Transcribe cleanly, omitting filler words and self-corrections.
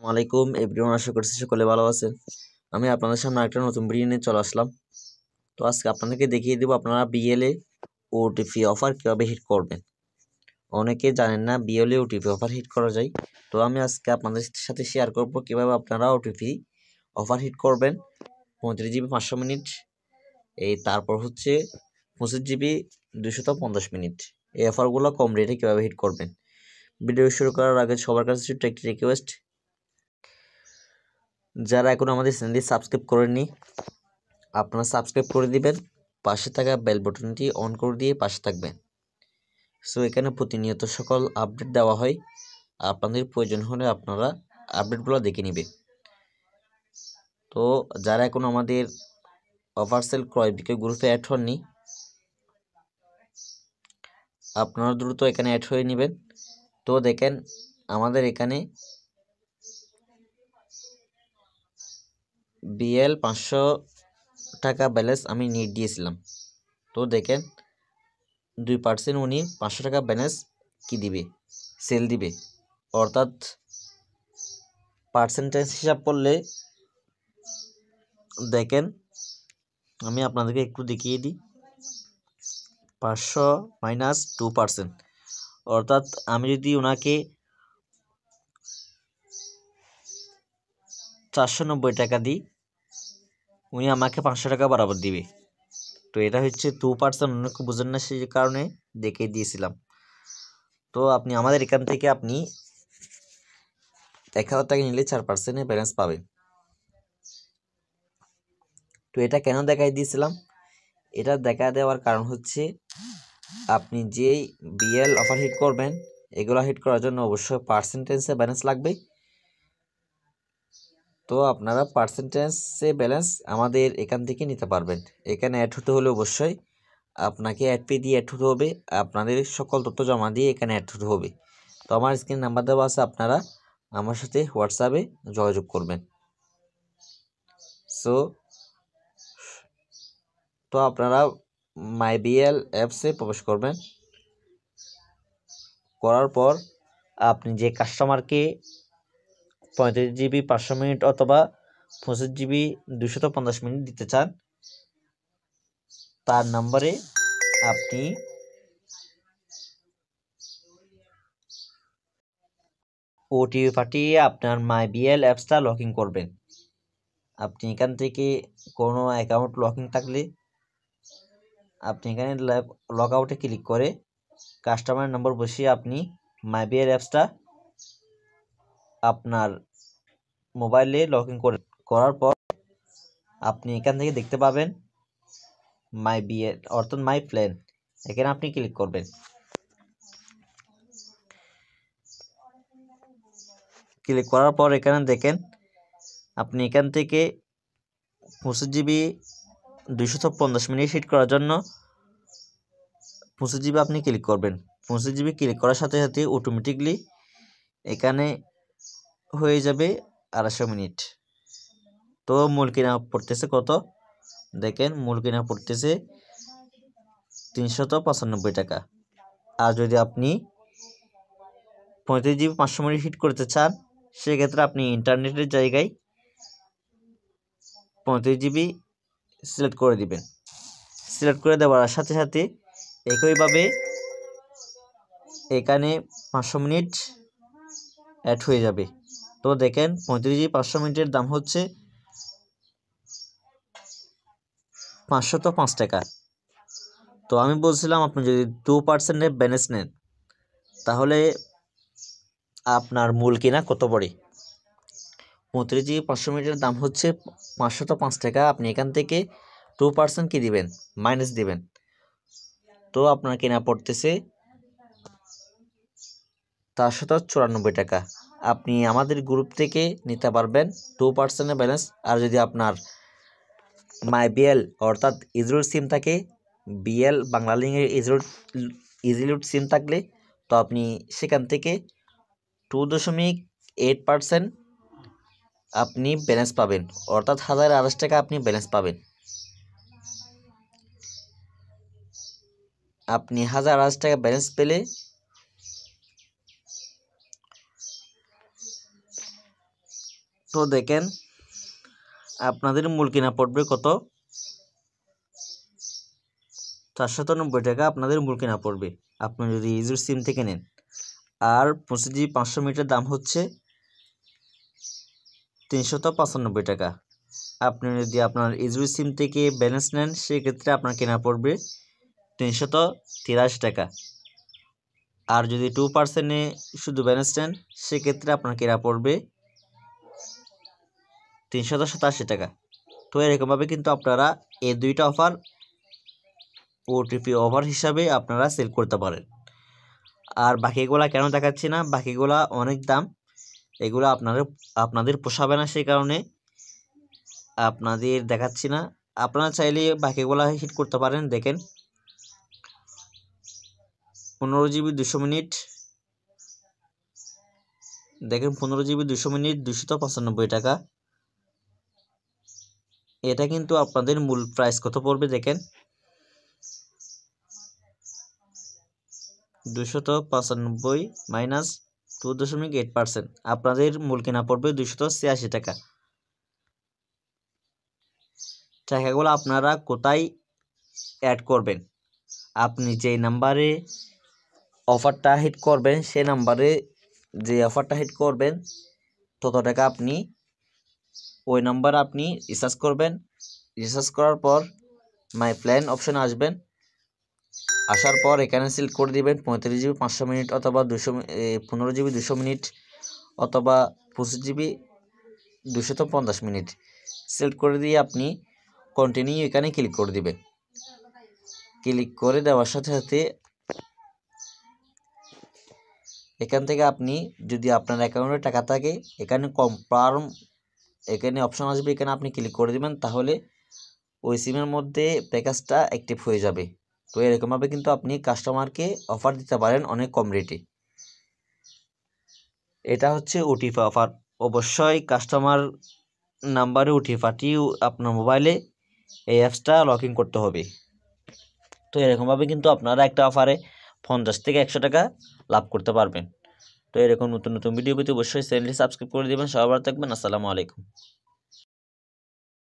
আলাইকুম এভরিওয়ান, আশা করছি সকলে ভালো আছেন। আমি আপনাদের সামনে একটা নতুন ভিডিও নিয়ে চলে আসলাম। তো আজকে আপনাদেরকে দেখিয়ে দেবো আপনারা বিএলএ ওটিপি অফার কীভাবে হিট করবেন। অনেকে জানেন না বিএলএ ওটিপি অফার হিট করা যায়। তো আমি আজকে আপনাদের সাথে শেয়ার করব কীভাবে আপনারা ওটিপি অফার হিট করবেন। 35 জিবি 500 মিনিট, তারপর হচ্ছে 25 জিবি 250 মিনিট। এই অফারগুলো কম রেটে কীভাবে হিট করবেন। ভিডিও শুরু করার আগে সবার কাছে ছোট্ট একটি রিকোয়েস্ট, যারা এখন আমাদের চ্যানেলটি সাবস্ক্রাইব করেননি আপনারা সাবস্ক্রাইব করে দিবেন, পাশে থাকা বেল বাটনটি অন করে দিয়ে পাশে থাকবেন। সো এখানে প্রতিনিয়ত সকল আপডেট দেওয়া হয়, আপনাদের প্রয়োজন হলে আপনারা আপডেটগুলো দেখে নেবে। তো যারা এখন আমাদের অফার সেল ক্রয় বিক্রয় গ্রুপে অ্যাড হননি আপনারা দ্রুত এখানে অ্যাড হয়ে নেবেন। তো দেখেন আমাদের এখানে বিএল 500 টাকা ব্যালেন্স আমি নিট দিয়েছিলাম। তো দেখেন 2% উনি 500 টাকা ব্যালেন্স কি দিবে, সেল দিবে, অর্থাৎ পার্সেন্টেজ হিসাব করলে দেখেন আমি আপনাদেরকে একটু দেখিয়ে দিই। 500 মাইনাস 2%, অর্থাৎ আমি যদি ওনাকে 490 টাকা দিই উনি আমাকে 500 টাকা বরাবর দিবে। তো এটা হচ্ছে 2%, অনেকে বুঝেন না সেই কারণে দেখিয়ে দিয়েছিলাম। তো আপনি আমাদের এখান থেকে আপনি 1000 টাকা নিলে 4% ব্যালেন্স পাবেন। তো এটা কেন দেখাই দিয়েছিলাম, এটা দেখা দেওয়ার কারণ হচ্ছে আপনি যেই বিএল অফার হিট করবেন এগুলো হিট করার জন্য অবশ্যই পার্সেন্টেজে ব্যালেন্স লাগবে। তো আপনারা পার্সেন্টেজে ব্যালেন্স আমাদের এখান থেকে নিতে পারবেন। এখানে অ্যাড হতে হলে অবশ্যই আপনাকে অ্যাড পে দিয়ে অ্যাড হতে হবে, আপনাদের সকল তথ্য জমা দিয়ে এখানে অ্যাড হতে হবে। তো আমার স্ক্রিন নাম্বার দেওয়া আছে, আপনারা আমার সাথে হোয়াটসঅ্যাপে যোগাযোগ করবেন। তো আপনারা মাই বিএল অ্যাপসে প্রবেশ করবেন। করার পর আপনি যে কাস্টমারকে 35 জিবি 500 মিনিট অথবা 25 জিবি 250 মিনিট দিতে চান তার নম্বরে আপনি ওটিপি পাঠিয়ে আপনার মাই বিএল অ্যাপসটা লগ ইন করবেন। আপনি এখান থেকে কোনো অ্যাকাউন্ট লগ ইন থাকলে আপনি এখানে লগ আউটে ক্লিক করে কাস্টমার নম্বর বসিয়ে আপনি মাই বিএল অ্যাপসটা আপনার মোবাইলে লগ ইন করার পর আপনি এখান থেকে দেখতে পাবেন মাই বিএল অর্থাৎ মাই প্ল্যান, এখানে আপনি ক্লিক করবেন। ক্লিক করার পর এখানে দেখেন আপনি এখান থেকে 25 জিবি 250 মিনিট হিট করার জন্য 25 জিবি আপনি ক্লিক করবেন। 25 জিবি ক্লিক করার সাথে সাথে অটোমেটিকলি এখানে হয়ে যাবে 250 মিনিট। তো মূল কিনা পড়তেছে কত দেখেন, মূল কিনা পড়তেছে 395 টাকা। আর যদি আপনি 35 জিবি 500 মিনিট হিট করতে চান সেক্ষেত্রে আপনি ইন্টারনেটের জায়গায় 35 জিবি সিলেক্ট করে দিবেন। সিলেক্ট করে দেওয়ার সাথে সাথে একইভাবে এখানে 500 মিনিট অ্যাড হয়ে যাবে। তো দেখেন 35 জিবি 500 মিনিটের দাম হচ্ছে 505 টাকা। তো আমি বলছিলাম আপনি যদি 2% ব্যালেন্স নেন তাহলে আপনার মূল কিনা কত পড়ে। 35 জিবি 500 মিনিটের দাম হচ্ছে 505 টাকা। আপনি এখান থেকে 2% কি দিবেন, মাইনাস দিবেন। তো আপনার কিনা পড়তেছে 494 টাকা। আপনি আমাদের গ্রুপ থেকে নিতে পারবেন 2% ব্যালেন্স। আর যদি আপনার মাই বিএল অর্থাৎ ইজিলুট সিম থাকে, বিএল বাংলালিংকের ইজিলুট সিম থাকলে তো আপনি সেখান থেকে 2.8% আপনি ব্যালেন্স পাবেন, অর্থাৎ 1028 টাকা আপনি ব্যালেন্স পাবেন। আপনি 1028 টাকা ব্যালেন্স পেলে তো দেখেন আপনাদের মূল কিনা পড়বে কত, 490 টাকা আপনাদের মূল কিনা পড়বে আপনি যদি ইজির সিম থেকে নেন। আর 25 GB 500 মিনিটের দাম হচ্ছে 395 টাকা। আপনি যদি আপনার ইজির সিম থেকে ব্যালেন্স নেন সেক্ষেত্রে আপনার কেনা পড়বে 383 টাকা। আর যদি 2% শুধু ব্যালেন্স নেন সেক্ষেত্রে আপনার কেনা পড়বে 387 টাকা। তো এরকমভাবে কিন্তু আপনারা এই দুইটা অফার ওটিপি অফার হিসাবে আপনারা সেল করতে পারেন। আর বাকিগুলা কেন দেখাচ্ছি না, বাকিগুলা অনেক দাম, এগুলো আপনাদের পোষাবে না, সেই কারণে আপনাদের দেখাচ্ছি না। আপনারা চাইলে বাকিগুলা হিট করতে পারেন। দেখেন 15 GB 200 মিনিট, দেখেন 15 GB 200 মিনিট 295 টাকা। এটা কিন্তু আপনাদের মূল প্রাইস কত পড়বে দেখেন, 295 মাইনাস 2.8%, আপনাদের মূল কেনা পড়বে 286 টাকা। টাকাগুলো আপনারা কোথায় অ্যাড করবেন, আপনি যেই নাম্বারে অফারটা হিট করবেন সেই নাম্বারে যে অফারটা হিট করবেন তত টাকা আপনি ওই নাম্বারে আপনি রিচার্জ করবেন। রিচার্জ করার পর মাই প্ল্যান অপশনে আসবেন, আসার পর এখানে সিলেক্ট করে দিবেন 35 GB 500 মিনিট অথবা 15 GB 200 মিনিট অথবা 25 GB 250 মিনিট সিলেক্ট করে দিয়ে আপনি কন্টিনিউ এখানে ক্লিক করে দিবেন। ক্লিক করে দেওয়ার সাথে সাথে এখান থেকে আপনি যদি আপনার অ্যাকাউন্টে টাকা থাকে এখানে কনফার্ম এখানে অপশন আসবে, এখানে আপনি ক্লিক করে দিবেন, তাহলে ওই সিমের মধ্যে প্যাকেজটা অ্যাক্টিভ হয়ে যাবে। তো এরকমভাবে কিন্তু আপনি কাস্টমারকে অফার দিতে পারেন অনেক কম রেটে। এটা হচ্ছে ওটিপি অফার। অবশ্যই কাস্টমার নাম্বারে ওটিপি পাঠিয়ে আপনার মোবাইলে এই অ্যাপসটা লগ ইন করতে হবে। তো এরকমভাবে কিন্তু আপনারা একটা অফারে 50 থেকে 100 টাকা লাভ করতে পারবেন। তো এরকম নতুন নতুন ভিডিও পেতে অবশ্যই চ্যানেলটি সাবস্ক্রাইব করে দেবেন। সবাই ভালো থাকবেন। আসসালামু আলাইকুম।